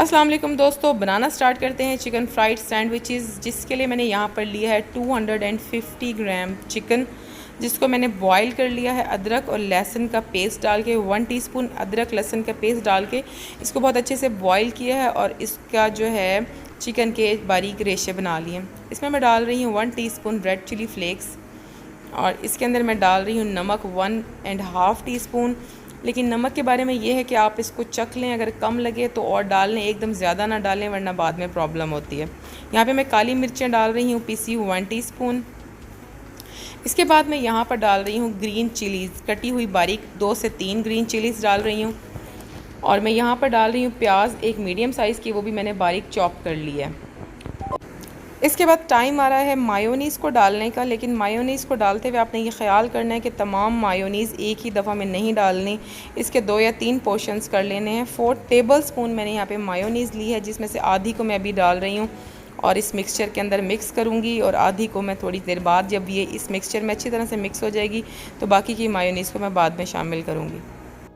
अस्सलाम वालेकुम दोस्तों, बनाना स्टार्ट करते हैं चिकन फ्राइड सैंडविचेस। जिसके लिए मैंने यहाँ पर लिया है 250 ग्राम चिकन, जिसको मैंने बॉईल कर लिया है अदरक और लहसुन का पेस्ट डाल के। 1 टीस्पून अदरक लहसुन का पेस्ट डाल के इसको बहुत अच्छे से बॉईल किया है और इसका जो है चिकन के बारीक रेशे बना लिए। इसमें मैं डाल रही हूँ 1 टीस्पून रेड चिली फ्लेक्स और इसके अंदर मैं डाल रही हूँ नमक 1.5 टीस्पून। लेकिन नमक के बारे में ये है कि आप इसको चख लें, अगर कम लगे तो और डाल लें, एकदम ज़्यादा ना डालें वरना बाद में प्रॉब्लम होती है। यहाँ पे मैं काली मिर्चें डाल रही हूँ पीसी हुई 1 टीस्पून। इसके बाद मैं यहाँ पर डाल रही हूँ ग्रीन चिलीज़ कटी हुई बारीक, 2 से 3 ग्रीन चिलीज़ डाल रही हूँ। और मैं यहाँ पर डाल रही हूँ प्याज एक मीडियम साइज़ की, वो भी मैंने बारीक चॉप कर ली है। इसके बाद टाइम आ रहा है मायोनीज़ को डालने का, लेकिन मायोनीज़ को डालते हुए आपने ये ख्याल करना है कि तमाम मायोनीज़ एक ही दफ़ा में नहीं डालनी, इसके 2 या 3 पोर्शंस कर लेने हैं। 4 टेबलस्पून मैंने यहाँ पे मायोनीज़ ली है, जिसमें से आधी को मैं अभी डाल रही हूँ और इस मिक्सचर के अंदर मिक्स करूँगी, और आधी को मैं थोड़ी देर बाद, जब ये इस मिक्सचर में अच्छी तरह से मिक्स हो जाएगी तो बाकी की मायोनीज़ को मैं बाद में शामिल करूँगी।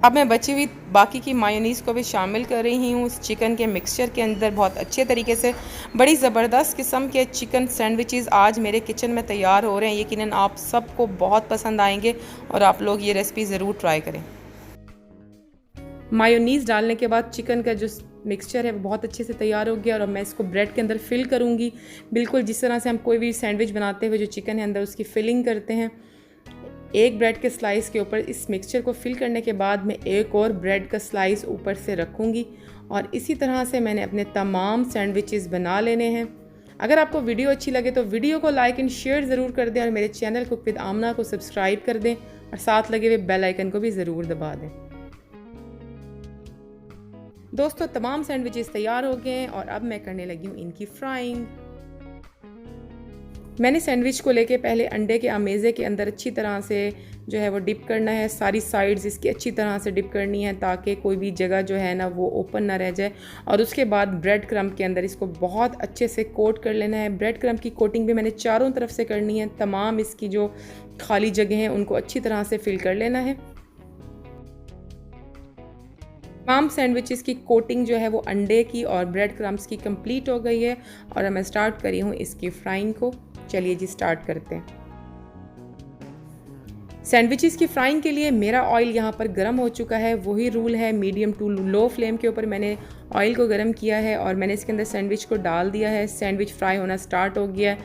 अब मैं बची हुई बाकी की मायोनीज़ को भी शामिल कर रही हूँ इस चिकन के मिक्सचर के अंदर बहुत अच्छे तरीके से। बड़ी ज़बरदस्त किस्म के चिकन सैंडविचेस आज मेरे किचन में तैयार हो रहे हैं। यकीनन आप सबको बहुत पसंद आएंगे और आप लोग ये रेसिपी ज़रूर ट्राई करें। मायोनीज़ डालने के बाद चिकन का जो मिक्सचर है वो बहुत अच्छे से तैयार हो गया और अब मैं इसको ब्रेड के अंदर फिल करूँगी, बिल्कुल जिस तरह से हम कोई भी सैंडविच बनाते हुए जो चिकन है अंदर उसकी फिलिंग करते हैं। एक ब्रेड के स्लाइस के ऊपर इस मिक्सचर को फिल करने के बाद मैं एक और ब्रेड का स्लाइस ऊपर से रखूँगी और इसी तरह से मैंने अपने तमाम सैंडविचेस बना लेने हैं। अगर आपको वीडियो अच्छी लगे तो वीडियो को लाइक एंड शेयर ज़रूर कर दें और मेरे चैनल कुक विद आमना को सब्सक्राइब कर दें और साथ लगे हुए बेल आइकन को भी ज़रूर दबा दें। दोस्तों, तमाम सैंडविचेस तैयार हो गए हैं और अब मैं करने लगी हूँ इनकी फ्राइंग। मैंने सैंडविच को लेके पहले अंडे के अमेज़े के अंदर अच्छी तरह से जो है वो डिप करना है। सारी साइड्स इसकी अच्छी तरह से डिप करनी है ताकि कोई भी जगह जो है ना वो ओपन ना रह जाए। और उसके बाद ब्रेड क्रम्ब के अंदर इसको बहुत अच्छे से कोट कर लेना है। ब्रेड क्रम्ब की कोटिंग भी मैंने चारों तरफ से करनी है। तमाम इसकी जो खाली जगह हैं उनको अच्छी तरह से फिल कर लेना है। तमाम सैंडविचेस की कोटिंग जो है वो अंडे की और ब्रेड क्रम्ब्स की कंप्लीट हो गई है और मैं स्टार्ट करी हूँ इसकी फ्राइंग को। चलिए जी स्टार्ट करते हैं। सैंडविचेस की फ्राइंग के लिए मेरा ऑयल यहाँ पर गर्म हो चुका है। वही रूल है, मीडियम टू लो फ्लेम के ऊपर मैंने ऑयल को गर्म किया है और मैंने इसके अंदर सैंडविच को डाल दिया है। सैंडविच फ्राई होना स्टार्ट हो गया है।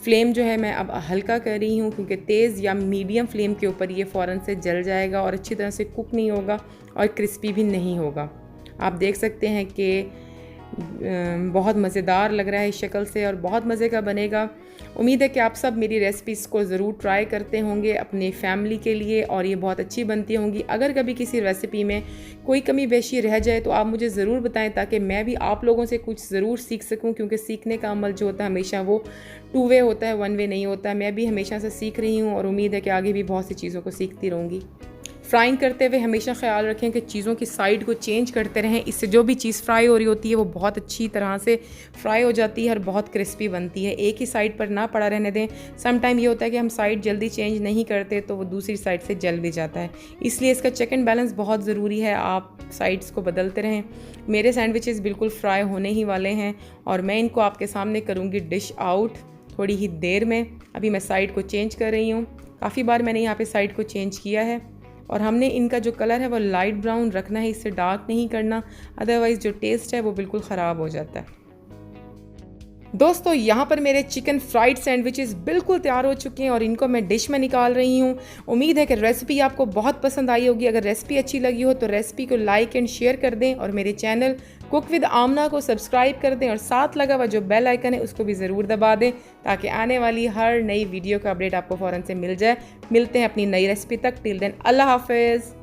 फ्लेम जो है मैं अब हल्का कर रही हूँ क्योंकि तेज़ या मीडियम फ्लेम के ऊपर ये फ़ौरन से जल जाएगा और अच्छी तरह से कुक नहीं होगा और क्रिस्पी भी नहीं होगा। आप देख सकते हैं कि बहुत मज़ेदार लग रहा है इस शक्ल से और बहुत मज़े का बनेगा। उम्मीद है कि आप सब मेरी रेसिपीज़ को ज़रूर ट्राई करते होंगे अपनी फैमिली के लिए और ये बहुत अच्छी बनती होंगी। अगर कभी किसी रेसिपी में कोई कमी बेशी रह जाए तो आप मुझे ज़रूर बताएं ताकि मैं भी आप लोगों से कुछ ज़रूर सीख सकूं, क्योंकि सीखने का अमल जो होता है हमेशा वो 2 वे होता है, 1 वे नहीं होता। मैं भी हमेशा से सीख रही हूँ और उम्मीद है कि आगे भी बहुत सी चीज़ों को सीखती रहूँगी। फ्राइंग करते हुए हमेशा ख्याल रखें कि चीज़ों की साइड को चेंज करते रहें। इससे जो भी चीज़ फ्राई हो रही होती है वो बहुत अच्छी तरह से फ्राई हो जाती है और बहुत क्रिस्पी बनती है। एक ही साइड पर ना पड़ा रहने दें। सम टाइम ये होता है कि हम साइड जल्दी चेंज नहीं करते तो वो दूसरी साइड से जल भी जाता है, इसलिए इसका चेक एंड बैलेंस बहुत ज़रूरी है। आप साइड्स को बदलते रहें। मेरे सैंडविचेस बिल्कुल फ्राई होने ही वाले हैं और मैं इनको आपके सामने करूँगी डिश आउट थोड़ी ही देर में। अभी मैं साइड को चेंज कर रही हूँ। काफ़ी बार मैंने यहाँ पर साइड को चेंज किया है और हमने इनका जो कलर है वो लाइट ब्राउन रखना है, इससे डार्क नहीं करना, अदरवाइज़ जो टेस्ट है वो बिल्कुल ख़राब हो जाता है। दोस्तों, यहाँ पर मेरे चिकन फ्राइड सैंडविचेस बिल्कुल तैयार हो चुके हैं और इनको मैं डिश में निकाल रही हूँ। उम्मीद है कि रेसिपी आपको बहुत पसंद आई होगी। अगर रेसिपी अच्छी लगी हो तो रेसिपी को लाइक एंड शेयर कर दें और मेरे चैनल कुक विद आमना को सब्सक्राइब कर दें और साथ लगा हुआ जो बेल आइकन है उसको भी ज़रूर दबा दें ताकि आने वाली हर नई वीडियो का अपडेट आपको फ़ौरन से मिल जाए। मिलते हैं अपनी नई रेसिपी तक। टिल देन अल्लाह हाफ़िज़।